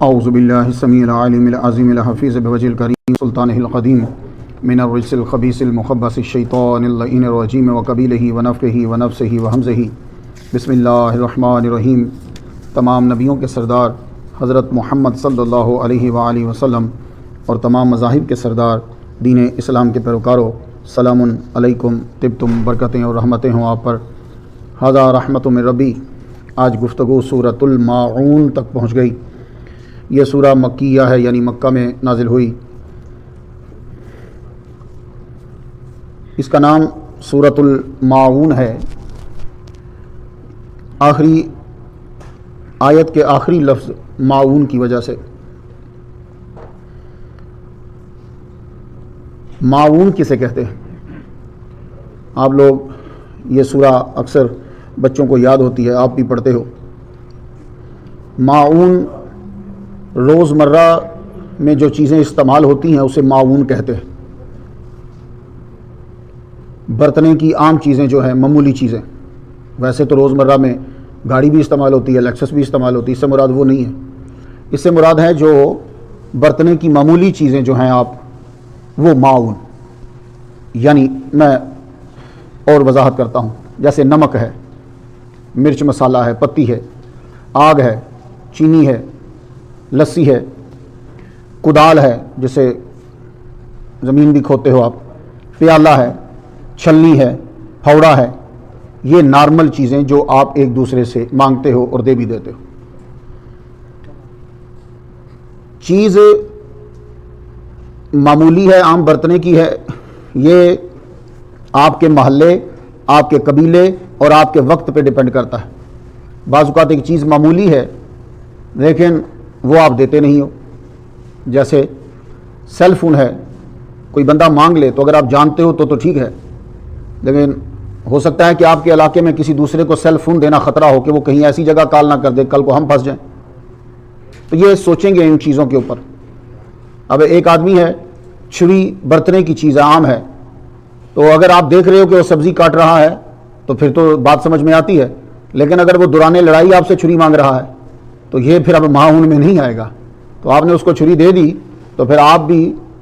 اعوذ باللہ السمیع العلیم العظیم الحفیظ بوجہ الکریم سلطانہ القدیم من الرجس الخبیث المخبث الشیطان اللعین الرجیم وقبیلہ ونفخہ ونفثہ وہمزہ بسم اللہ الرحمن الرحیم۔ تمام نبیوں کے سردار حضرت محمد صلی اللہ علیہ وآلہ وسلم اور تمام مذاہب کے سردار دین اسلام کے پیروکاروں، سلام علیکم، طبتم، برکتیں اور رحمتیں ہوں آپ پر۔ ھذا رحمت من ربی۔ آج گفتگو سورۃ الماعون تک پہنچ گئی۔ یہ سورہ مکیہ ہے، یعنی مکہ میں نازل ہوئی۔ اس کا نام سورۃ الماعون ہے۔ آخری آیت کے آخری لفظ معون کی وجہ سے۔ معون کسے کہتے ہیں؟ آپ لوگ یہ سورہ اکثر بچوں کو یاد ہوتی ہے، آپ بھی پڑھتے ہو۔ معون روزمرہ میں جو چیزیں استعمال ہوتی ہیں اسے معون کہتے ہیں۔ برتنے کی عام چیزیں جو ہیں، معمولی چیزیں، ویسے تو روزمرہ میں گاڑی بھی استعمال ہوتی ہے، لیکسس بھی استعمال ہوتی ہے، اس سے مراد وہ نہیں ہے۔ اس سے مراد ہے جو برتنے کی معمولی چیزیں جو ہیں آپ، وہ معون، یعنی میں اور وضاحت کرتا ہوں، جیسے نمک ہے، مرچ مسالہ ہے، پتی ہے، آگ ہے، چینی ہے، لسی ہے، کدال ہے جسے زمین بھی کھوتے ہو آپ، پیالہ ہے، چھلنی ہے، پھوڑا ہے۔ یہ نارمل چیزیں جو آپ ایک دوسرے سے مانگتے ہو اور دے بھی دیتے ہو۔ چیز معمولی ہے، عام برتنے کی ہے، یہ آپ کے محلے، آپ کے قبیلے اور آپ کے وقت پہ ڈیپینڈ کرتا ہے۔ بعض اوقات ایک چیز معمولی ہے لیکن وہ آپ دیتے نہیں ہو، جیسے سیل فون ہے، کوئی بندہ مانگ لے تو اگر آپ جانتے ہو تو ٹھیک ہے، لیکن ہو سکتا ہے کہ آپ کے علاقے میں کسی دوسرے کو سیل فون دینا خطرہ ہو کہ وہ کہیں ایسی جگہ کال نہ کر دے کل کو ہم پھنس جائیں، تو یہ سوچیں گے ان چیزوں کے اوپر۔ اب ایک آدمی ہے، چھری برتنے کی چیز عام ہے، تو اگر آپ دیکھ رہے ہو کہ وہ سبزی کاٹ رہا ہے تو پھر تو بات سمجھ میں آتی ہے، لیکن اگر وہ دوران لڑائی آپ سے چھری مانگ رہا ہے تو یہ پھر اب معاون میں نہیں آئے گا۔ تو آپ نے اس کو چھری دے دی تو پھر آپ بھی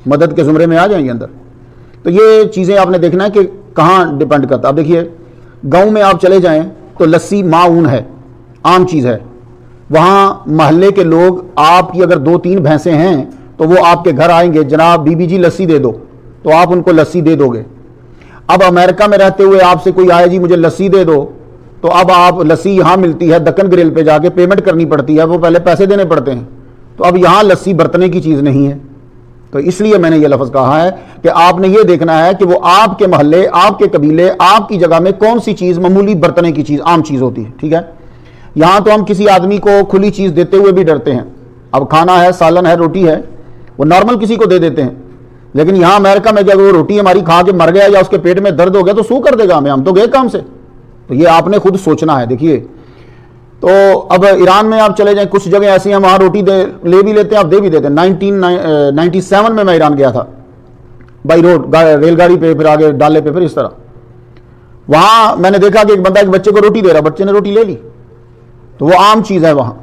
مدد کے زمرے میں آ جائیں گے اندر۔ تو یہ چیزیں آپ نے دیکھنا ہے کہ کہاں ڈیپینڈ کرتا ہے۔ اب دیکھیے، گاؤں میں آپ چلے جائیں تو لسی معاون ہے، عام چیز ہے۔ وہاں محلے کے لوگ، آپ کی اگر 2-3 بھینسیں ہیں تو وہ آپ کے گھر آئیں گے، جناب بی بی جی لسی دے دو، تو آپ ان کو لسی دے دو گے۔ اب امریکہ میں رہتے ہوئے آپ سے کوئی آئے، جی مجھے لسی دے دو، تو اب آپ لسی یہاں ملتی ہے، دکن گرل پہ جا کے پیمنٹ کرنی پڑتی ہے، وہ پہلے پیسے دینے پڑتے ہیں۔ تو اب یہاں لسی برتنے کی چیز نہیں ہے، تو اس لیے میں نے یہ لفظ کہا ہے کہ آپ نے یہ دیکھنا ہے کہ وہ آپ کے محلے، آپ کے قبیلے، آپ کی جگہ میں کون سی چیز معمولی برتنے کی چیز، عام چیز ہوتی ہے، ٹھیک ہے۔ یہاں تو ہم کسی آدمی کو کھلی چیز دیتے ہوئے بھی ڈرتے ہیں۔ اب کھانا ہے، سالن ہے، روٹی ہے، وہ نارمل کسی کو دے دیتے ہیں، لیکن یہاں امریکہ میں جب وہ روٹی ہماری کھا کے مر گیا یا اس کے پیٹ میں درد ہو گیا تو سو کر دے گا ہمیں، ہم تو گئے کام سے۔ تو یہ آپ نے خود سوچنا ہے۔ دیکھیے، تو اب ایران میں آپ چلے جائیں، کچھ جگہ ایسی ہیں وہاں روٹی لے بھی لیتے ہیں، آپ دے بھی دیتے ہیں۔ 1997 میں ایران گیا تھا، بائی روڈ، ریل گاڑی پہ، پھر آگے ڈالے پہ، پھر اس طرح۔ وہاں میں نے دیکھا کہ ایک بندہ ایک بچے کو روٹی دے رہا، بچے نے روٹی لے لی، تو وہ عام چیز ہے وہاں۔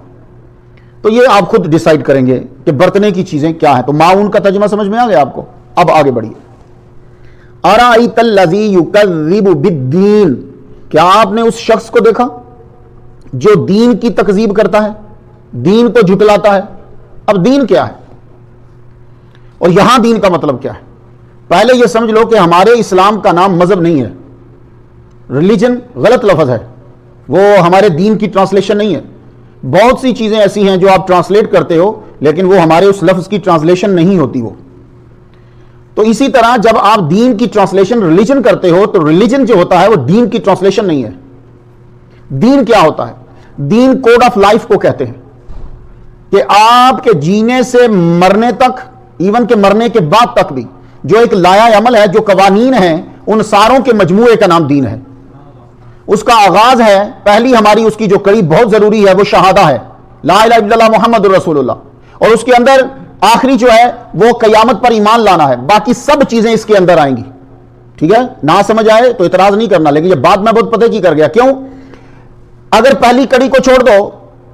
تو یہ آپ خود ڈیسائیڈ کریں گے کہ برتنے کی چیزیں کیا ہیں۔ تو معاون کا ترجمہ سمجھ میں آ گیا آپ کو؟ اب آگے بڑھیے۔ ارأیت الذی یکذب بالدین، کیا آپ نے اس شخص کو دیکھا جو دین کی تکذیب کرتا ہے، دین کو جھٹلاتا ہے؟ اب دین کیا ہے اور یہاں دین کا مطلب کیا ہے؟ پہلے یہ سمجھ لو کہ ہمارے اسلام کا نام مذہب نہیں ہے، ریلیجن غلط لفظ ہے، وہ ہمارے دین کی ٹرانسلیشن نہیں ہے۔ بہت سی چیزیں ایسی ہیں جو آپ ٹرانسلیٹ کرتے ہو لیکن وہ ہمارے اس لفظ کی ٹرانسلیشن نہیں ہوتی وہ۔ تو اسی طرح جب آپ دین کی ٹرانسلیشن ریلیجن کرتے ہو تو ریلیجن جو ہوتا ہے وہ دین کی ٹرانسلیشن نہیں ہے۔ دین کیا ہوتا ہے؟ دین کوڈ آف لائف کو کہتے ہیں، کہ آپ کے جینے سے مرنے تک، ایون کہ مرنے کے بعد تک بھی جو ایک لائحہ عمل ہے، جو قوانین ہیں، ان ساروں کے مجموعے کا نام دین ہے۔ اس کا آغاز ہے، پہلی ہماری اس کی جو کڑی بہت ضروری ہے وہ شہادہ ہے، لا الہ الا اللہ محمد رسول اللہ، اور اس کے اندر آخری جو ہے وہ قیامت پر ایمان لانا ہے۔ باقی سب چیزیں اس کے اندر آئیں گی، ٹھیک ہے۔ نہ سمجھ آئے تو اعتراض نہیں کرنا، لیکن یہ بات میں بہت پتہ کی کر گیا۔ کیوں؟ اگر پہلی کڑی کو چھوڑ دو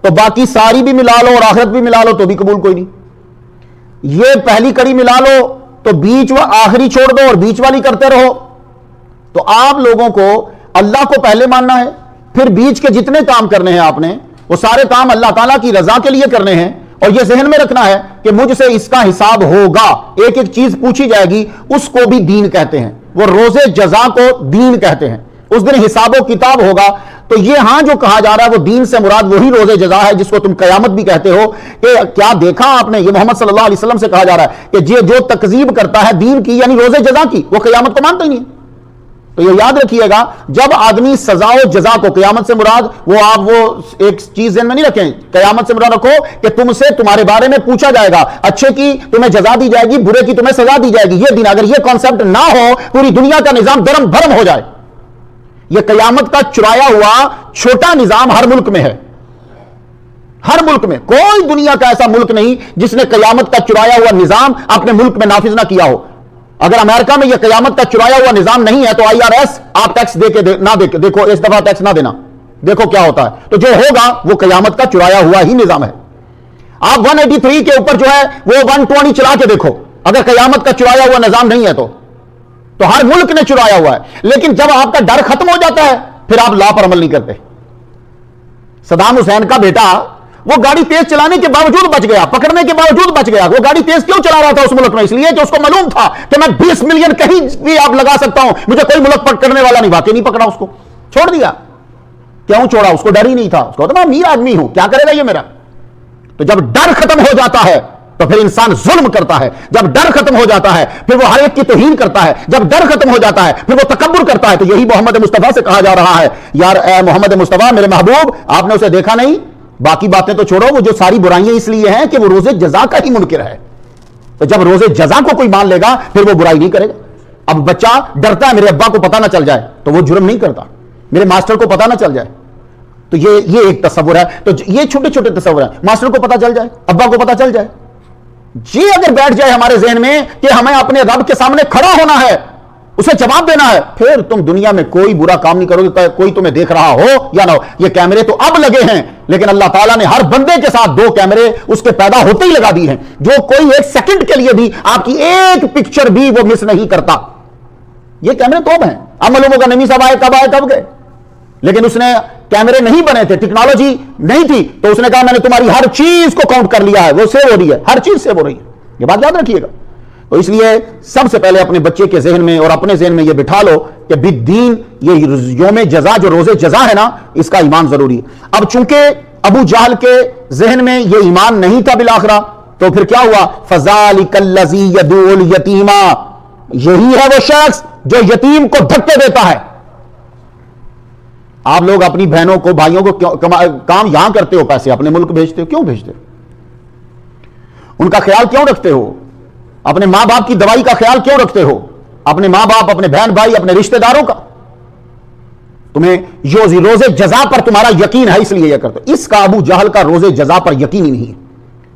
تو باقی ساری بھی ملا لو اور آخرت بھی ملا لو تو بھی قبول کوئی نہیں. یہ پہلی کڑی ملا لو تو بیچ و آخری چھوڑ دو اور بیچ والی کرتے رہو. تو آپ لوگوں کو اللہ کو پہلے ماننا ہے, پھر بیچ کے جتنے کام کرنے ہیں آپ نے وہ سارے کام اللہ تعالیٰ کی رضا کے لیے کرنے ہیں, اور یہ ذہن میں رکھنا ہے کہ مجھ سے اس کا حساب ہوگا, ایک ایک چیز پوچھی جائے گی. اس کو بھی دین کہتے ہیں, وہ روز جزا کو دین کہتے ہیں. اس دن حساب و کتاب ہوگا. تو یہ ہاں جو کہا جا رہا ہے وہ دین سے مراد وہی روز جزا ہے جس کو تم قیامت بھی کہتے ہو. کہ کیا دیکھا آپ نے, یہ محمد صلی اللہ علیہ وسلم سے کہا جا رہا ہے کہ یہ جو تکذیب کرتا ہے دین کی یعنی روز جزا کی, وہ قیامت کو مانتا ہی نہیں. تو یہ یاد رکھیے گا, جب آدمی سزا و جزا کو, قیامت سے مراد وہ آپ وہ ایک چیز ذہن میں نہیں رکھیں, قیامت سے مراد رکھو کہ تم سے تمہارے بارے میں پوچھا جائے گا, اچھے کی تمہیں جزا دی جائے گی, برے کی تمہیں سزا دی جائے گی. یہ دن اگر یہ کانسیپٹ نہ ہو, پوری دنیا کا نظام درم بھرم ہو جائے. یہ قیامت کا چرایا ہوا چھوٹا نظام ہر ملک میں ہے. ہر ملک میں, کوئی دنیا کا ایسا ملک نہیں جس نے قیامت کا چرایا ہوا نظام اپنے ملک میں نافذ نہ کیا ہو. اگر امریکہ میں یہ قیامت کا چرایا ہوا نظام نہیں ہے تو IRS آپ ٹیکس دے کے نہ دیکھو, اس دفعہ ٹیکس نہ دینا, دیکھو کیا ہوتا ہے. تو جو ہوگا وہ قیامت کا چرایا ہوا ہی نظام ہے. آپ 183 کے اوپر جو ہے وہ 120 چلا کے دیکھو, اگر قیامت کا چرایا ہوا نظام نہیں ہے تو ہر ملک نے چرایا ہوا ہے. لیکن جب آپ کا ڈر ختم ہو جاتا ہے پھر آپ لا پر عمل نہیں کرتے. صدام حسین کا بیٹا وہ گاڑی تیز چلانے کے باوجود بچ گیا, پکڑنے کے باوجود بچ گیا. وہ گاڑی تیز کیوں چلا رہا تھا اس ملک میں؟ اس لیے کہ اس کو معلوم تھا کہ میں 20 ملین کہیں بھی آپ لگا سکتا ہوں, مجھے کوئی ملک پکڑنے والا نہیں. واقعی نہیں پکڑا, اس کو چھوڑ دیا. کیوں چھوڑا؟ اس کو ڈر ہی نہیں تھا. اس کو میں امیر آدمی ہوں, کیا کرے گا یہ میرا. تو جب ڈر ختم ہو جاتا ہے تو پھر انسان ظلم کرتا ہے. جب ڈر ختم ہو جاتا ہے پھر وہ ہر ایک کی توہین کرتا ہے. جب ڈر ختم ہو جاتا ہے پھر وہ تکبر کرتا ہے. تو یہی محمد مصطفیٰ سے کہا جا رہا ہے, یار اے محمد مصطفیٰ, میرے محبوب, آپ نے اسے دیکھا نہیں, باقی باتیں تو چھوڑو, وہ جو ساری برائیاں اس لیے ہیں کہ وہ روز جزا کا ہی منکر ہے. تو جب روز جزا کو کوئی مان لے گا پھر وہ برائی نہیں کرے گا. اب بچہ ڈرتا ہے میرے ابا کو پتہ نہ چل جائے تو وہ جرم نہیں کرتا, میرے ماسٹر کو پتہ نہ چل جائے. تو یہ ایک تصور ہے. تو یہ چھوٹے چھوٹے تصور ہیں. ماسٹر کو پتہ چل جائے, ابا کو پتہ چل جائے, یہ اگر بیٹھ جائے ہمارے ذہن میں کہ ہمیں اپنے رب کے سامنے کھڑا ہونا ہے, اسے جواب دینا ہے, پھر تم دنیا میں کوئی برا کام نہیں کرو گے, کوئی تمہیں دیکھ رہا ہو یا نہ ہو. یہ کیمرے تو اب لگے ہیں, لیکن اللہ تعالیٰ نے ہر بندے کے ساتھ 2 کیمرے اس کے پیدا ہوتے ہی لگا دی ہیں, جو کوئی ایک سیکنڈ کے لیے بھی آپ کی ایک پکچر بھی وہ مس نہیں کرتا. یہ کیمرے تو اب ہیں. اب معلوم ہوگا نمی صاحب آئے کب گئے, لیکن اس نے کیمرے نہیں بنے تھے, ٹیکنالوجی نہیں تھی, تو اس نے کہا میں نے تمہاری ہر چیز کو کاؤنٹ کر لیا ہے, وہ سیو ہو رہی ہے, ہر چیز سیو ہو رہی ہے. یہ بات یاد رکھیے گا. تو اس لیے سب سے پہلے اپنے بچے کے ذہن میں اور اپنے ذہن میں یہ بٹھا لو کہ بالدین, یہ یوم جزا, جو روز جزا ہے نا, اس کا ایمان ضروری ہے. اب چونکہ ابو جہل کے ذہن میں یہ ایمان نہیں تھا بالآخرہ, تو پھر کیا ہوا؟ فَذَلِكَ الَّذِي يَدُعُ الْيَتِيمَ, یہی ہے وہ شخص جو یتیم کو دھکے دیتا ہے. آپ لوگ اپنی بہنوں کو, بھائیوں کو کام یہاں کرتے ہو, پیسے اپنے ملک بھیجتے ہو, کیوں بھیجتے ہو؟ ان کا خیال کیوں رکھتے ہو؟ اپنے ماں باپ کی دوائی کا خیال کیوں رکھتے ہو؟ اپنے ماں باپ, اپنے بہن بھائی, اپنے رشتہ داروں کا. تمہیں روز جزا پر تمہارا یقین ہے اس لیے یہ کرتے ہو. اس کا ابو جہل کا روز جزا پر یقین ہی نہیں ہے.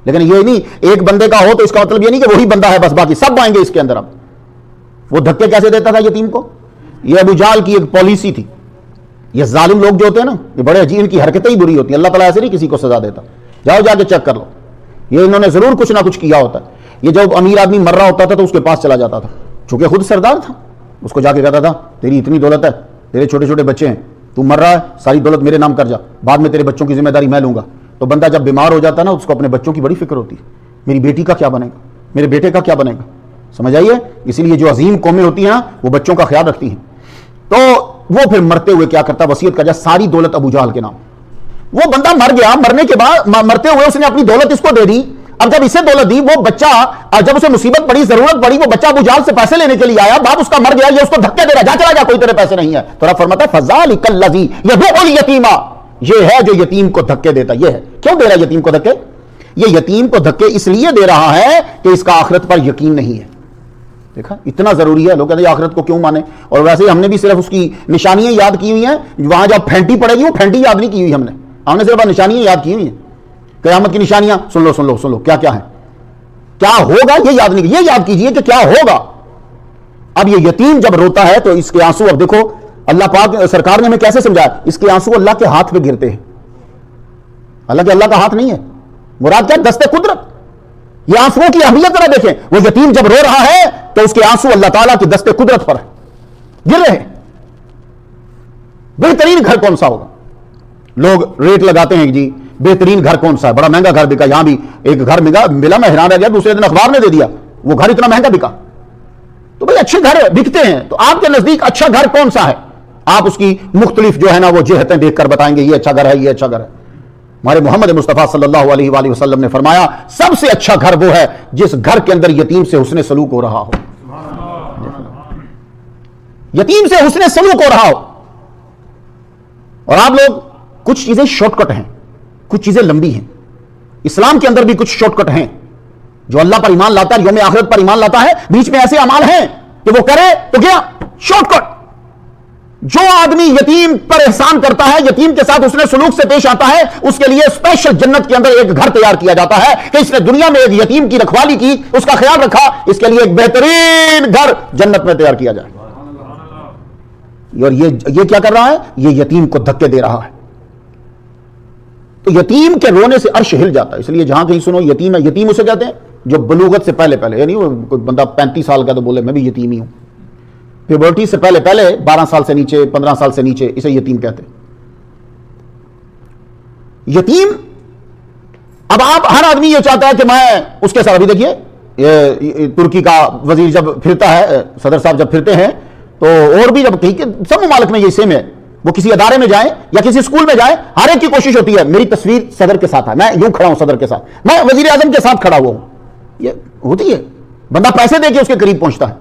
لیکن یہ نہیں ایک بندے کا ہو تو اس کا مطلب یہ نہیں کہ وہی بندہ ہے بس, باقی سب آئیں گے اس کے اندر. اب وہ دھکے کیسے دیتا تھا یتیم کو؟ یہ ابو جہل کی ایک پالیسی تھی. یہ ظالم لوگ جو ہوتے ہیں نا, یہ بڑے عجیب, ان کی حرکتیں ہی بری ہوتی ہیں. اللہ تعالیٰ ایسے نہیں کسی کو سزا دیتا. جاؤ جا کے چیک کر لو, یہ انہوں نے ضرور کچھ نہ کچھ کیا ہوتا ہے. یہ جب امیر آدمی مر رہا ہوتا تھا تو اس کے پاس چلا جاتا تھا, چونکہ خود سردار تھا, اس کو جا کے کہتا تھا تیری اتنی دولت ہے, تیرے چھوٹے چھوٹے بچے ہیں, تو مر رہا ہے, ساری دولت میرے نام کر جا, بعد میں تیرے بچوں کی ذمہ داری میں لوں گا. تو بندہ جب بیمار ہو جاتا نا, اس کو اپنے بچوں کی بڑی فکر ہوتی ہے, میری بیٹی کا کیا بنے گا, میرے بیٹے کا کیا بنے گا. سمجھ آئیے؟ اسی لیے جو عظیم قومیں ہوتی ہیں وہ بچوں کا خیال رکھتی ہیں. تو وہ پھر مرتے ہوئے کیا کرتا, وصیت کر جا ساری دولت ابو جہل کے نام. وہ بندہ مر گیا, مرنے کے بعد مرتے ہوئے اس نے اپنی دولت اس کو دے دی. اب جب اسے دولت دی, وہ بچہ جب اسے مصیبت پڑی, ضرورت پڑی, وہ بچہ ابو جہل سے پیسے لینے کے لیے آیا, باپ اس کا مر گیا, یہ اس کو دھکے دے رہا, جا چلا جا, کوئی تیرے پیسے نہیں ہے. تو رب فرماتا ہے فَذَلِكَ الَّذِي يَدُعُ الْيَتِيمَ, یہ ہے جو یتیم کو دھکے دیتا. یہ ہے کیوں دے رہا ہے یتیم کو دھکے؟ یہ یتیم کو دھکے اس لیے دے رہا ہے کہ اس کا آخرت پر یقین نہیں ہے. دیکھا اتنا ضروری ہے. لوگ کہتے ہیں آخرت کو کیوں مانے, اور ویسے ہم نے بھی صرف اس کی نشانیاں یاد کی ہوئی ہیں. وہاں جب پھینٹی پڑے گی, وہ پھینٹی یاد نہیں کی ہوئی, ہم نے صرف نشانیاں یاد کی ہوئی ہیں. قیامت کی نشانیاں سن لو کیا کیا ہے, کیا ہوگا یہ یاد نہیں, یہ یاد کیجئے کہ کیا ہوگا. اب یہ یتیم جب روتا ہے تو اس کے آنسو, اب دیکھو اللہ پاک سرکار نے ہمیں کیسے سمجھایا, اس کے آنسو اللہ کے ہاتھ پہ گرتے ہیں. حالانکہ اللہ کا ہاتھ نہیں ہے. مراد کیا؟ دست قدرت. یہ آنسوؤں کی اہمیت نہ دیکھیں. وہ یتیم جب رو رہا ہے تو اس کے آنسو اللہ تعالیٰ کی دست قدرت پر گر رہے ہیں. بہترین گھر کون سا ہوگا؟ لوگ ریٹ لگاتے ہیں جی بہترین گھر کون سا ہے، بڑا مہنگا گھر بکا. یہاں بھی ایک گھر ملا، میں حیران رہ گیا، دوسرے دن اخبار نے دے دیا وہ گھر اتنا مہنگا بکا. تو بھئی اچھے گھر بکتے ہیں، تو آپ کے نزدیک اچھا گھر کون سا ہے؟ آپ اس کی مختلف جو ہے نا وہ جہتیں دیکھ کر بتائیں گے یہ اچھا گھر ہے، یہ اچھا گھر ہے. ہمارے محمد مصطفیٰ صلی اللہ علیہ وآلہ وسلم نے فرمایا سب سے اچھا گھر وہ ہے جس گھر کے اندر یتیم سے حسن سلوک ہو رہا ہو. یتیم سے حسن سلوک ہو رہا ہو. اور آپ لوگ کچھ چیزیں شارٹ کٹ ہیں، کچھ چیزیں لمبی ہیں. اسلام کے اندر بھی کچھ شارٹ کٹ ہیں. جو اللہ پر ایمان لاتا ہے، یوم آخرت پر ایمان لاتا ہے، بیچ میں ایسے اعمال ہیں کہ وہ کرے تو کیا شارٹ کٹ. جو آدمی یتیم پر احسان کرتا ہے، یتیم کے ساتھ اس نے سلوک سے پیش آتا ہے، اس کے لیے اسپیشل جنت کے اندر ایک گھر تیار کیا جاتا ہے کہ اس نے دنیا میں ایک یتیم کی رکھوالی کی، اس کا خیال رکھا، اس کے لیے ایک بہترین گھر جنت میں تیار کیا جائے. اور یہ کیا کر رہا ہے؟ یہ یتیم کو دھکے دے رہا ہے. تو یتیم کے رونے سے عرش ہل جاتا ہے. اس لیے جہاں کہیں سنو یتیم ہے، یتیم اسے کہتے ہیں جو بلوغت سے پہلے یعنی کوئی بندہ 35 سال کا تو بولے میں بھی یتیم ہی ہوں. پیوبرٹی سے پہلے 12 سال سے نیچے، 15 سال سے نیچے، اسے یتیم کہتے ہیں. یتیم اب ہر آدمی یہ چاہتا ہے کہ میں اس کے ساتھ. ابھی دیکھیے ترکی کا وزیر جب پھرتا ہے، صدر صاحب جب پھرتے ہیں تو اور بھی جب کہیں سب ممالک میں یہ سیم ہے، وہ کسی ادارے میں جائیں یا کسی اسکول میں جائیں، ہر ایک کی کوشش ہوتی ہے میری تصویر صدر کے ساتھ ہے، میں یوں کھڑا ہوں صدر کے ساتھ، میں وزیر اعظم کے ساتھ کھڑا ہوا ہوں. یہ ہوتی ہے، بندہ پیسے دے کے اس کے قریب پہنچتا ہے.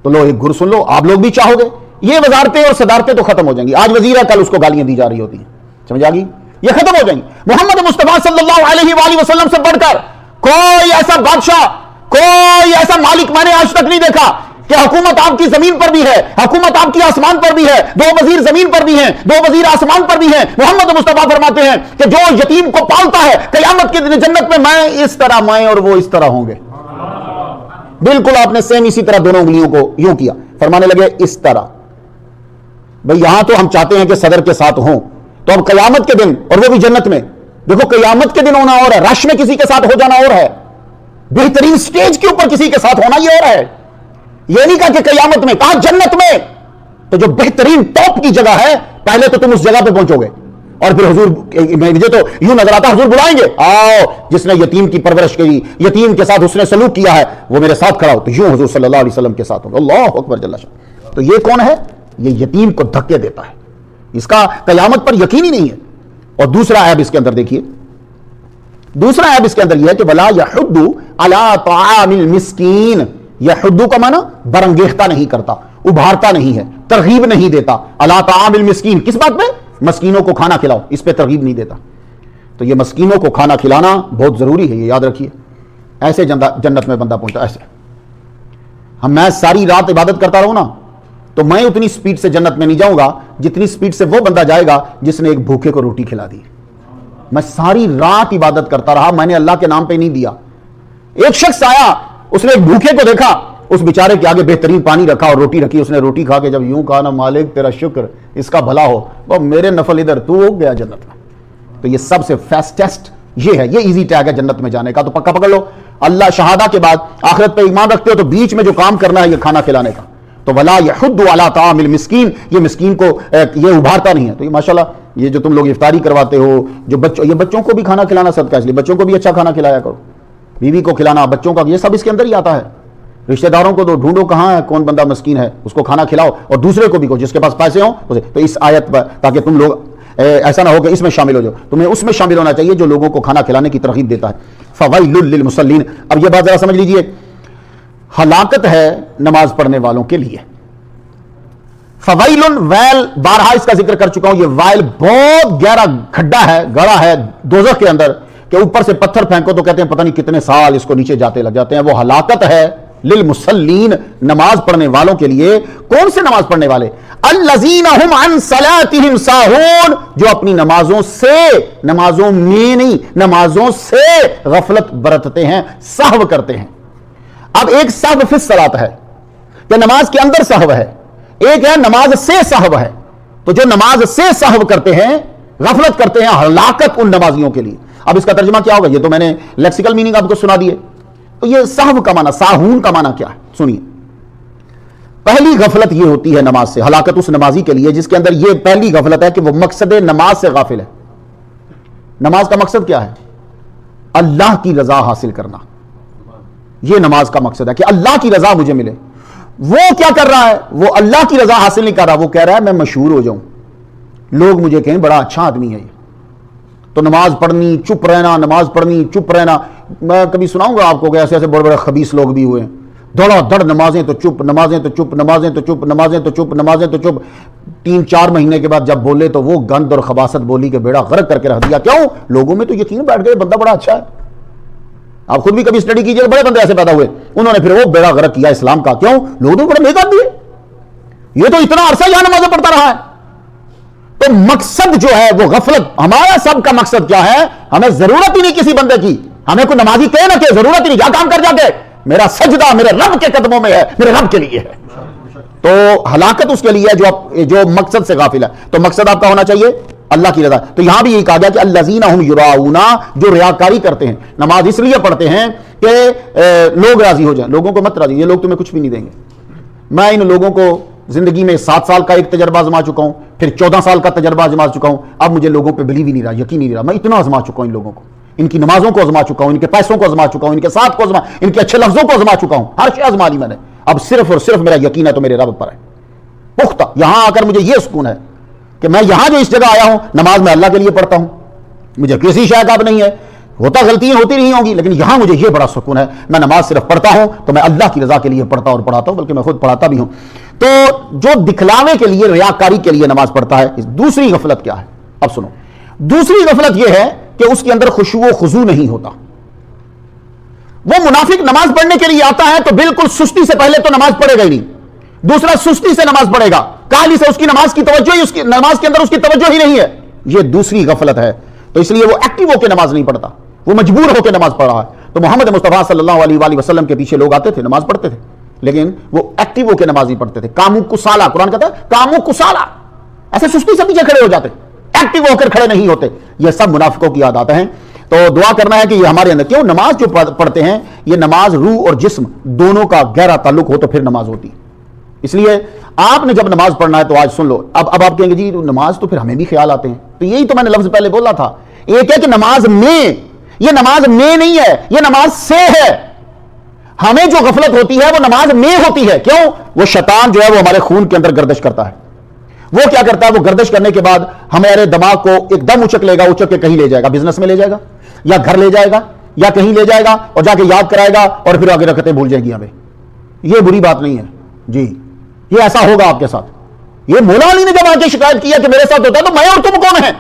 تو لو ایک گر سن لو، آپ لوگ بھی چاہو گے یہ وزارتیں اور صدارتیں تو ختم ہو جائیں گی. آج وزیر ہے، کل اس کو گالیاں دی جا رہی ہوتی ہیں، سمجھ آ گئی؟ یہ ختم ہو جائیں گی. محمد مصطفیٰ صلی اللہ علیہ وآلہ وسلم سے بڑھ کر کوئی ایسا بادشاہ، کوئی ایسا مالک میں نے آج تک نہیں دیکھا کہ حکومت آپ کی زمین پر بھی ہے، حکومت آپ کی آسمان پر بھی ہے، 2 وزیر زمین پر بھی ہیں، 2 وزیر آسمان پر بھی ہیں. محمد مصطفیٰ فرماتے ہیں کہ جو یتیم کو پالتا ہے قیامت کے دن جنت میں میں اس طرح، میں اور وہ اس طرح ہوں گے. بالکل آپ نے سیم اسی طرح دونوں انگلیوں کو یوں کیا، فرمانے لگے اس طرح. بھئی یہاں تو ہم چاہتے ہیں کہ صدر کے ساتھ ہوں، تو اب قیامت کے دن، اور وہ بھی جنت میں، دیکھو قیامت کے دن ہونا اور ہے، رش میں کسی کے ساتھ ہو جانا اور ہے، بہترین سٹیج کے اوپر کسی کے ساتھ ہونا یہ اور ہے. یہ نہیں کہا کہ قیامت میں، کہا جنت میں. تو جو بہترین ٹاپ کی جگہ ہے، پہلے تو تم اس جگہ پہ پہنچو گے، اور پھر حضور، مجھے تو یوں نظر آتا حضور بلائیں گے، آؤ جس نے یتیم کی پرورش کی، یتیم کے ساتھ اس نے سلوک کیا ہے، وہ میرے ساتھ کھڑا ہو. تو یوں حضور صلی اللہ علیہ وسلم کے ساتھ ہو. اللہ اکبر جل شان. تو یہ کون ہے؟ یہ یتیم کو دھکے دیتا ہے، اس کا قیامت پر یقین ہی نہیں ہے. اور دوسرا عیب اس کے اندر دیکھیے، دوسرا عیب اس کے اندر یہ ہے کہ ولا یحض علی طعام المسکین. یحض کا معنی برانگیختہ نہیں کرتا، ابھارتا نہیں ہے، ترغیب نہیں دیتا. علی طعام المسکین، کس بات پہ؟ مسکینوں کو کھانا کھلاؤ، اس پہ ترغیب نہیں دیتا. تو یہ مسکینوں کو کھانا کھلانا بہت ضروری ہے، یہ یاد رکھیے. ایسے جنت میں بندہ پہنچتا. ایسے میں ساری رات عبادت کرتا رہوں نا تو میں اتنی سپیڈ سے جنت میں نہیں جاؤں گا جتنی سپیڈ سے وہ بندہ جائے گا جس نے ایک بھوکے کو روٹی کھلا دی. میں ساری رات عبادت کرتا رہا، میں نے اللہ کے نام پہ نہیں دیا. ایک شخص آیا، اس نے ایک بھوکے کو دیکھا، اس بیچارے کے آگے بہترین پانی رکھا اور روٹی رکھی، اس نے روٹی کھا کے جب یوں کہا نا مالک تیرا شکر، اس کا بھلا ہو، وہ میرے نفل ادھر، تو ہو گیا جنت میں. تو یہ سب سے فاسٹسٹ یہ ہے، یہ ایزی ٹیگ ہے جنت میں جانے کا. تو پکا پکڑ لو، اللہ شہادہ کے بعد آخرت پہ ایمان رکھتے ہو تو بیچ میں جو کام کرنا ہے یہ کھانا کھلانے کا. تو ولا یحض علی طعام المسکین، یہ مسکین کو یہ ابھارتا نہیں ہے. تو یہ ماشاءاللہ یہ جو تم لوگ افطاری کرواتے ہو، جو بچوں کو بھی کھانا کھلانا صدقہ، اس لیے بچوں کو بھی اچھا کھانا کھلایا کرو، بیوی کو کھلانا، بچوں کا، یہ سب اس کے اندر ہی آتا ہے. رشتہ داروں کو تو ڈھونڈو کہاں ہے کون بندہ مسکین ہے، اس کو کھانا کھلاؤ، اور دوسرے کو بھی کو جس کے پاس پیسے ہوں اسے. تو اس آیت پر تاکہ تم لوگ ایسا نہ ہو کہ اس میں شامل ہو جاؤ، تمہیں اس میں شامل ہونا چاہیے جو لوگوں کو کھانا کھلانے کی ترغیب دیتا ہے. فویل للمصلین. اب یہ بات ذرا سمجھ لیجئے، ہلاکت ہے نماز پڑھنے والوں کے لیے. فویل، ویل بارہا اس کا ذکر کر چکا ہوں. یہ ویل بہت گہرا کھڈا ہے، گڑا ہے دوزخ کے اندر، کہ اوپر سے پتھر پھینکو تو کہتے ہیں پتہ نہیں کتنے سال اس کو نیچے جاتے لگ جاتے ہیں. وہ ہلاکت ہے للمصلین، نماز پڑھنے والوں کے لیے. کون سے نماز پڑھنے والے؟ الذین هم عن صلاتهم ساہون، جو اپنی نمازوں میں نہیں، نمازوں سے غفلت برتتے ہیں، سہو کرتے ہیں. اب ایک سہو فی الصلاۃ ہے کہ نماز کے اندر سہو ہے، ایک ہے نماز سے سہو ہے. تو جو نماز سے سہو کرتے ہیں غفلت کرتے ہیں، ہلاکت ان نمازیوں کے لیے۔ اب اس کا ترجمہ کیا ہوگا؟ یہ تو میں نے لیکسیکل میننگ آپ کو سنا دیے۔ تو یہ سہو کا معنی، ساہون کا معنی کیا ہے؟ سنیے، پہلی غفلت یہ ہوتی ہے نماز سے، ہلاکت اس نمازی کے لیے جس کے اندر یہ پہلی غفلت ہے کہ وہ مقصد نماز سے غافل ہے۔ نماز کا مقصد کیا ہے؟ اللہ کی رضا حاصل کرنا۔ یہ نماز کا مقصد ہے کہ اللہ کی رضا مجھے ملے۔ وہ کیا کر رہا ہے؟ وہ اللہ کی رضا حاصل نہیں کر رہا، وہ کہہ رہا ہے میں مشہور ہو جاؤں، لوگ مجھے کہیں بڑا اچھا آدمی ہے یہ، تو نماز پڑھنی چپ رہنا، نماز پڑھنی چپ رہنا۔ میں کبھی سناؤں گا آپ کو کہ ایسے ایسے بڑے بڑے خبیث لوگ بھی ہوئے ہیں، دھڑا دھڑ نمازیں تو چپ، نمازیں تو چپ، نمازیں تو چپ، نمازیں تو چپ، نمازیں تو چپ۔ 3-4 مہینے کے بعد جب بولے تو وہ گند اور خباثت بولی کہ بیڑا غرق کر کے رکھ دیا۔ کیوں؟ لوگوں میں تو یقین بیٹھ گئے بندہ بڑا اچھا ہے۔ آپ خود بھی کبھی اسٹڈی کیجئے، بڑے بندے ایسے پیدا ہوئے، انہوں نے پھر وہ بیڑا غرق کیا اسلام کا۔ کیوں؟ لوگوں کو بڑا نیک آدمی ہے، یہ تو اتنا عرصہ یہاں نمازیں پڑھتا رہا ہے۔ تو مقصد جو ہے وہ غفلت۔ ہمارا سب کا مقصد کیا ہے؟ ہمیں ضرورت ہی نہیں کسی بندے کی، ہمیں کوئی نمازی کہے نہ کہ ضرورت ہی نہیں، جا کام کر جا کے، میرا سجدہ میرے رب کے قدموں میں ہے، میرے رب کے لیے ہے۔ تو ہلاکت اس کے لیے ہے جو مقصد سے غافل ہے۔ تو مقصد آپ کا ہونا چاہیے اللہ کی رضا۔ تو یہاں بھی یہی کہا گیا کہ الذین هم یراؤون، جو ریاکاری کرتے ہیں، نماز اس لیے پڑھتے ہیں کہ لوگ راضی ہو جائیں۔ لوگوں کو مت راضی، یہ لوگ تمہیں کچھ بھی نہیں دیں گے۔ میں ان لوگوں کو زندگی میں 7 سال کا ایک تجربہ آزما چکا ہوں، پھر 14 سال کا تجربہ آزما چکا ہوں، اب مجھے لوگوں پہ بلیو ہی نہیں رہا، یقین ہی نہیں رہا۔ میں اتنا آزما چکا ہوں ان لوگوں کو، ان کی نمازوں کو آزما چکا ہوں، ان کے پیسوں کو آزما چکا ہوں، ان کے ساتھ کو آزما، ان کے اچھے لفظوں کو آزما چکا ہوں، ہر شے آزما لی میں نے۔ اب صرف اور صرف میرا یقین ہے تو میرے رب پر ہے پختہ۔ یہاں آ کر مجھے یہ سکون ہے کہ میں یہاں جو اس جگہ آیا ہوں، نماز میں اللہ کے لیے پڑھتا ہوں، مجھے کسی شے کا اب نہیں ہے، ہوتا غلطیاں ہوتی نہیں ہوں گی، لیکن یہاں مجھے یہ بڑا سکون ہے، میں نماز صرف پڑھتا ہوں تو میں اللہ کی رضا کے لیے پڑھتا اور پڑھاتا ہوں، بلکہ میں خود پڑھاتا بھی ہوں۔ تو جو دکھلاوے کے لیے، ریاکاری کے لیے نماز پڑھتا ہے، دوسری غفلت کیا ہے؟ اب سنو، دوسری غفلت یہ ہے کہ اس کے اندر خشوع و خضوع نہیں ہوتا۔ وہ منافق نماز پڑھنے کے لیے آتا ہے تو بالکل سستی سے پہلے تو نماز پڑھے گا ہی نہیں، دوسرا سستی سے نماز پڑھے گا، کاہلی سے اس کی نماز کی توجہ ہی، اس کی نماز کے اندر اس کی توجہ ہی نہیں ہے۔ یہ دوسری غفلت ہے۔ تو اس لیے وہ ایکٹیو ہو کے نماز نہیں پڑھتا، وہ مجبور ہو کے نماز پڑھ رہا ہے۔ تو محمد مصطفیٰ صلی اللہ علیہ وآلہ وسلم کے پیچھے لوگ آتے تھے، نماز پڑھتے تھے، لیکن وہ ایکٹیو ہو کے نماز نہیں پڑھتے تھے۔ کامو کسالہ، قرآن کہتا ہے کامو کسالہ، ایسے سستی سے پیچھے کھڑے ہو جاتے، ایکٹیو ہو کر کھڑے نہیں ہوتے۔ یہ سب منافقوں کی عادات ہیں۔ تو دعا کرنا ہے کہ یہ ہمارے اندر، کیوں نماز جو پڑھتے ہیں، یہ نماز روح اور جسم دونوں کا گہرا تعلق ہو تو پھر نماز ہوتی ہے۔ اس لیے آپ نے جب نماز پڑھنا ہے تو آج سن لو۔ اب آپ کہیں گے جی نماز تو پھر ہمیں بھی خیال آتے ہیں، تو یہی تو میں نے لفظ پہلے بولا تھا، ایک ہے کہ نماز میں، یہ نماز میں نہیں ہے، یہ نماز سے ہے۔ ہمیں جو غفلت ہوتی ہے وہ نماز میں ہوتی ہے۔ کیوں؟ وہ شیطان جو ہے وہ ہمارے خون کے اندر گردش کرتا ہے۔ وہ کیا کرتا ہے؟ وہ گردش کرنے کے بعد ہمارے دماغ کو ایک دم اچک لے گا، اچک کے کہیں لے جائے گا، بزنس میں لے جائے گا، یا گھر لے جائے گا، یا کہیں لے جائے گا اور جا کے یاد کرائے گا، اور پھر آگے رکھتے بھول جائیں گی ہمیں۔ یہ بری بات نہیں ہے جی، یہ ایسا ہوگا آپ کے ساتھ۔ یہ مولا علی نے جب آ کے شکایت کیا کہ میرے ساتھ ہوتا ہے تو میں اور تم کون ہیں؟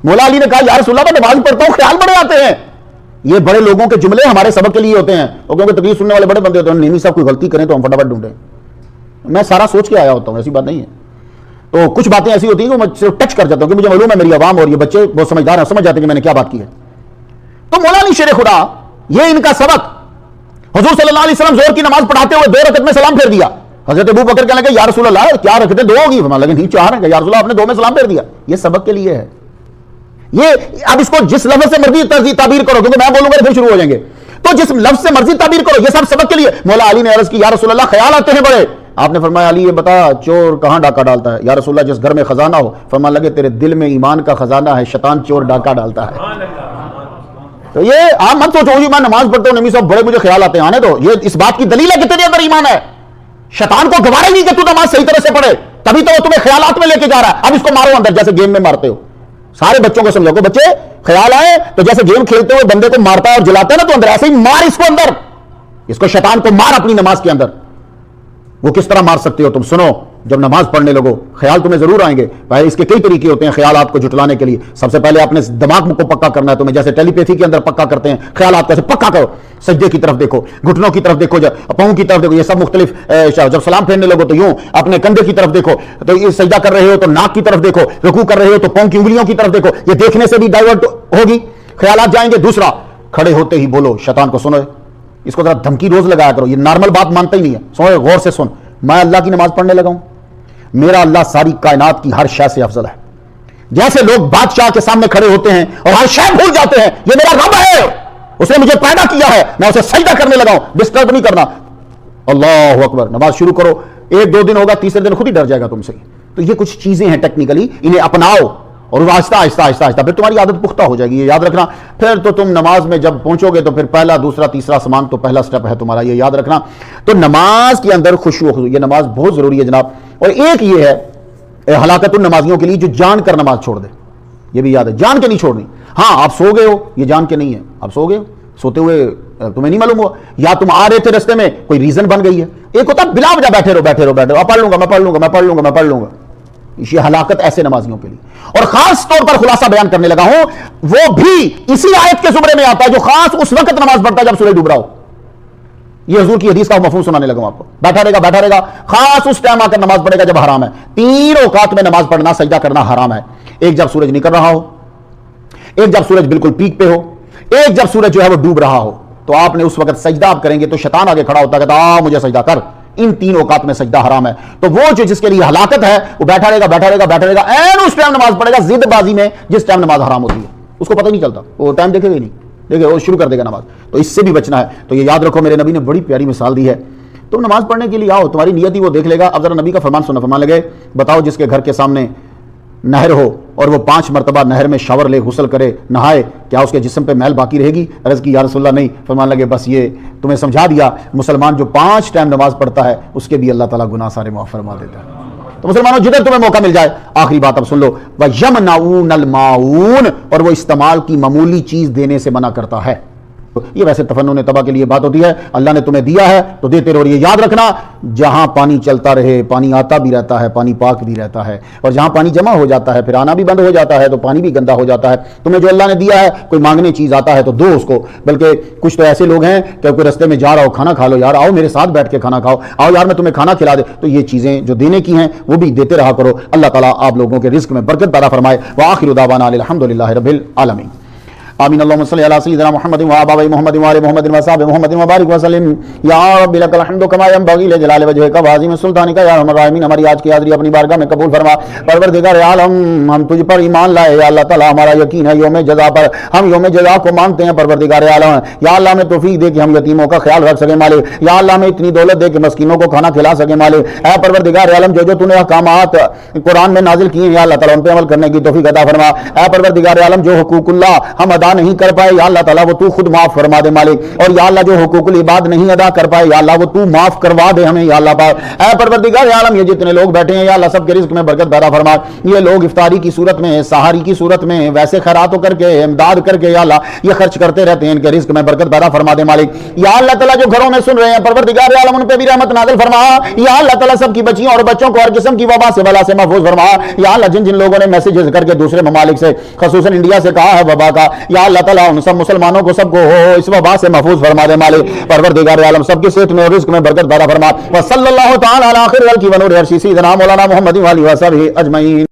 مولا علی نے کہا یا رسول اللہ میں نماز پڑھتا ہوں، خیال بڑے آتے ہیں۔ یہ بڑے لوگوں کے جملے ہمارے سبق کے لیے ہوتے ہیں، اور کیونکہ تقریر سننے والے بڑے بندے ہوتے ہیں، نیمی صاحب کوئی غلطی کریں تو ہم فٹافٹ ڈھونڈیں۔ میں سارا سوچ کے آیا ہوتا ہوں، ایسی بات نہیں ہے۔ تو کچھ باتیں ایسی ہوتی ہیں کہ میں صرف ٹچ کر جاتا ہوں، کہ مجھے معلوم ہے میری عوام اور یہ بچے بہت سمجھدار ہیں، سمجھ جاتے ہیں کہ میں نے کیا بات کی ہے۔ تو مولا علی شیر خدا، یہ ان کا سبق، حضور صلی اللہ علیہ وسلم زور کی نماز پڑھاتے ہوئے 2 رکعت میں سلام پھیر دیا۔ حضرت ابو بکر کہنے لگے یا رسول اللہ کیا رکعتیں 2 ہوگی؟ فرمایا لیکن نہیں 4 ہیں۔ کہ یا رسول اللہ آپ نے 2 میں سلام پھیر دیا۔ یہ سبق کے لیے ہے۔ یہ اب اس کو جس لفظ سے مرضی تعبیر کرو، کیونکہ میں بولوں گا پھر شروع ہو جائیں گے، تو جس لفظ سے مرضی تعبیر کرو، یہ سب سبق کے لیے۔ مولا علی نے عرض کی یا رسول اللہ خیال آتے ہیں بڑے۔ آپ نے فرمایا علی یہ بتا چور کہاں ڈاکہ ڈالتا ہے؟ یا رسول اللہ جس گھر میں خزانہ ہو۔ فرمانے لگے تیرے دل میں ایمان کا خزانہ ہے، شیطان چور ڈاکہ ڈالتا ہے۔ تو یہ آپ مت سوچو جی میں نماز پڑھتا ہوں نبی صاحب بڑے مجھے خیال آتے ہیں، آنے دو۔ یہ اس بات کی دلیل ہے کہ تیرے اندر ایمان ہے۔ شیطان کو گوارا نہیں کہ تو نماز صحیح طرح سے پڑھے، تبھی تو وہ تمہیں خیالات میں لے کے جا رہا ہے۔ اب اس کو مارو اندر، جیسے گیم میں مارتے ہو۔ سارے بچوں کو سمجھو کہ بچے خیال آئے تو جیسے گیم کھیلتے ہوئے بندے کو مارتا ہے اور جلاتا ہے نا، تو اندر ایسے ہی مار اس کو اندر، اس کو شیطان کو مار اپنی نماز کے اندر۔ وہ کس طرح مار سکتے ہو تم؟ سنو، جب نماز پڑھنے لگو خیال تمہیں ضرور آئیں گے۔ بھائی اس کے کئی طریقے ہوتے ہیں خیالات کو جھٹلانے کے لیے۔ سب سے پہلے اپنے دماغ کو پکا کرنا ہے تمہیں، جیسے ٹیلی پیتھی کے اندر پکا کرتے ہیں خیالات، کیسے پکا کرو؟ سجدے کی طرف دیکھو، گھٹنوں کی طرف دیکھو، پاؤں کی طرف دیکھو، یہ سب مختلف۔ جب سلام پھیرنے لگو تو یوں اپنے کندھے کی طرف دیکھو، تو یہ سجدہ کر رہے ہو تو ناک کی طرف دیکھو، رکوع کر رہے ہو تو پاؤں کی انگلیوں کی طرف دیکھو۔ یہ دیکھنے سے بھی ڈائیورٹ ہوگی، خیالات جائیں گے۔ دوسرا، کھڑے ہوتے ہی بولو شیطان کو سنو، اس کو ذرا دھمکی روز لگایا کرو، یہ نارمل بات مانتا ہی نہیں ہے۔ سنو غور سے سن، میں اللہ کی نماز پڑھنے لگا ہوں، میرا اللہ ساری کائنات کی ہر شے سے افضل ہے، جیسے لوگ بادشاہ کے سامنے کھڑے ہوتے ہیں اور ہر شے بھول جاتے ہیں، یہ میرا رب ہے، اس نے مجھے پیدا کیا ہے، میں اسے سجدہ کرنے لگا ہوں، ڈسٹرب نہیں کرنا. اللہ اکبر. نماز شروع کرو، 1-2 دن ہوگا، تیسرے دن خود ہی ڈر جائے گا تم سے. تو یہ کچھ چیزیں ہیں ٹیکنیکلی، انہیں اپناؤ اور آہستہ آہستہ آہستہ آہستہ پھر تمہاری عادت پختہ ہو جائے گی. یہ یاد رکھنا. پھر تو تم نماز میں جب پہنچو گے تو پھر پہلا دوسرا تیسرا سامان تو پہلا سٹیپ ہے تمہارا، یہ یاد رکھنا. تو نماز کے اندر خشوع و خضوع، یہ نماز بہت ضروری ہے جناب. اور ایک یہ ہے ہلاکت النمازیوں کے لیے جو جان کر نماز چھوڑ دے، یہ بھی یاد ہے، جان کے نہیں چھوڑنی. ہاں آپ سو گئے ہو، یہ جان کے نہیں ہے، آپ سو گئے ہو، سوتے ہوئے تمہیں نہیں معلوم ہوا، یا تم آ رہے تھے رستے میں کوئی ریزن بن گئی ہے. ایک ہوتا ہے بلا وجہ بیٹھے رہو بیٹھے رہو بیٹھے رہو، پڑھ لوں گا میں پڑھ لوں گا میں پڑھ لوں گا میں پڑھ لوں گا. یہ ہلاکت ایسے نمازیوں کے لیے. اور خاص طور پر خلاصہ بیان کرنے لگا ہوں، وہ بھی اسی آیت کے زمرے میں آتا ہے جو خاص اس وقت نماز پڑھتا ہے جب سورج ڈوب رہا ہو. یہ حضور کی حدیث کا مفہوم سنانے لگا ہوں آپ کو. بیٹھا رہے گا خاص اس ٹائم آ کر نماز پڑھے گا جب حرام ہے. 3 اوقات میں نماز پڑھنا سجدہ کرنا حرام ہے. ایک جب سورج نکل رہا ہو، ایک جب سورج بالکل پیک پہ ہو، ایک جب سورج جو ہے وہ ڈوب رہا ہو. تو آپ نے اس وقت سجدہ آپ کریں گے تو شیطان آگے کھڑا ہوتا ہے، کہتا آ مجھے سجدہ کر. ان 3 اوقات میں سجدہ حرام ہے. تو وہ جو جس کے لیے ہلاکت ہے وہ بیٹھا رہے گا این اس ٹائم نماز پڑھے گا ضد بازی میں جس ٹائم نماز حرام ہوتی ہے. اس کو پتہ نہیں چلتا، وہ ٹائم دیکھے گا ہی نہیں، دیکھے وہ شروع کر دے گا نماز. تو اس سے بھی بچنا ہے. تو یہ یاد رکھو، میرے نبی نے بڑی پیاری مثال دی ہے. تم نماز پڑھنے کے لیے آؤ، تمہاری نیت ہی وہ دیکھ لے گا. اب ذرا نبی کا فرمان سنو. فرمان لگے بتاؤ جس کے گھر کے سامنے نہر ہو اور وہ 5 مرتبہ نہر میں شاور لے، غسل کرے، نہائے، کیا اس کے جسم پہ میل باقی رہے گی؟ عرض کی یا رسول اللہ نہیں. فرمان لگے بس یہ تمہیں سمجھا دیا، مسلمان جو 5 ٹائم نماز پڑھتا ہے اس کے بھی اللہ تعالیٰ گناہ سارے معاف فرما دیتا ہے. تو مسلمانوں جدھر تمہیں موقع مل جائے، آخری بات اب سن لو، وَيَمْنَعُونَ الْمَاعُونَ، اور وہ استعمال کی معمولی چیز دینے سے منع کرتا ہے. یہ ویسے تفنن تباہ کے لیے بات ہوتی ہے، اللہ نے تمہیں دیا ہے تو دیتے رہو. اور یہ یاد رکھنا، جہاں پانی چلتا رہے پانی آتا بھی رہتا ہے، پانی پاک بھی رہتا ہے. اور جہاں پانی جمع ہو جاتا ہے پھر آنا بھی بند ہو جاتا ہے تو پانی بھی گندا ہو جاتا ہے. تمہیں جو اللہ نے دیا ہے، کوئی مانگنے چیز آتا ہے تو دو اس کو. بلکہ کچھ تو ایسے لوگ ہیں کہ کوئی رستے میں جا رہا ہو، کھانا کھا لو یار، آؤ میرے ساتھ بیٹھ کے کھانا کھاؤ، آؤ یار میں تمہیں کھانا کھلا دے. تو یہ چیزیں جو دینے کی ہیں وہ بھی دیتے رہا کرو. اللہ تعالیٰ آپ لوگوں کے رزق میں برکت پیدا فرمائے. وآخر دعوانا الحمدللہ رب العالمین. آمین. اللهم صل على سيدنا محمد وآباء محمد وآل محمد وصحبه محمد وبارك وسلم. یا رب لك الحمد كما ينبغي لجلال وجهك وعظيم سلطانك یا ارحم الراحمین. ہماری آج کی حاضری اپنی بارگاہ میں قبول فرما. پروردگار عالم، ہم تجھ پر ایمان لائے یا اللہ تعالی، ہمارا یقین ہے یوم جزا پر، ہم یوم جزا کو مانتے ہیں. پروردگار عالم یا اللہ ہمیں توفیق دے کہ ہم یتیموں کا خیال رکھ سکیں مالک. یا اللہ ہمیں اتنی دولت دے کہ مسکینوں کو کھانا کھلا سکیں مالک. اے پروردگار عالم، جو تو نے احکامات قرآن میں نازل کیے ہیں یا اللہ تعالی ان پہ عمل کرنے کی توفیق عطا فرما. اے پروردگار عالم، جو حقوق اللہ ہم ادا نہیں کر پائے یا اللہ تعالیٰ وہ تو خود معاف فرما دے مالک. اور یا اللہ جو حقوق العباد نہیں ادا کر پائے یا اللہ وہ تو معاف کروا دے ہمیں یا اللہ پاک. اے پروردگار عالم، یہ جتنے لوگ بیٹھے ہیں یا اللہ سب کے رزق میں برکت پیدا فرما. یہ لوگ افطاری کی صورت میں، سحری کی صورت میں، ویسے خیرات کر کے، امداد کر کے یا اللہ یہ خرچ کرتے رہتے ہیں، ان کے رزق میں برکت پیدا فرما دے مالک. یا اللہ تعالیٰ جو گھروں میں سن رہے ہیں پروردگار عالم ان پہ بھی رحمت نازل فرما. یا اللہ تعالیٰ سب کی بچیوں اور بچوں کو ہر قسم کی وبا سے بلا سے محفوظ فرما. یا اللہ جن لوگوں نے میسیجز کر کے دوسرے ممالک سے خصوصاً انڈیا سے کہا ہے وبا کا، یا اللہ تعالیٰ ان سب مسلمانوں کو سب کو اس وبا سے محفوظ فرما دے مالک. پروردگار عالم سب کی صحت میں اور رزق میں برکت پیدا فرما. وصلی اللہ تعالی علی خیر خلقہ ونور عرشہ سیدنا مولانا محمد و آلہ و صحبہ اجمعین.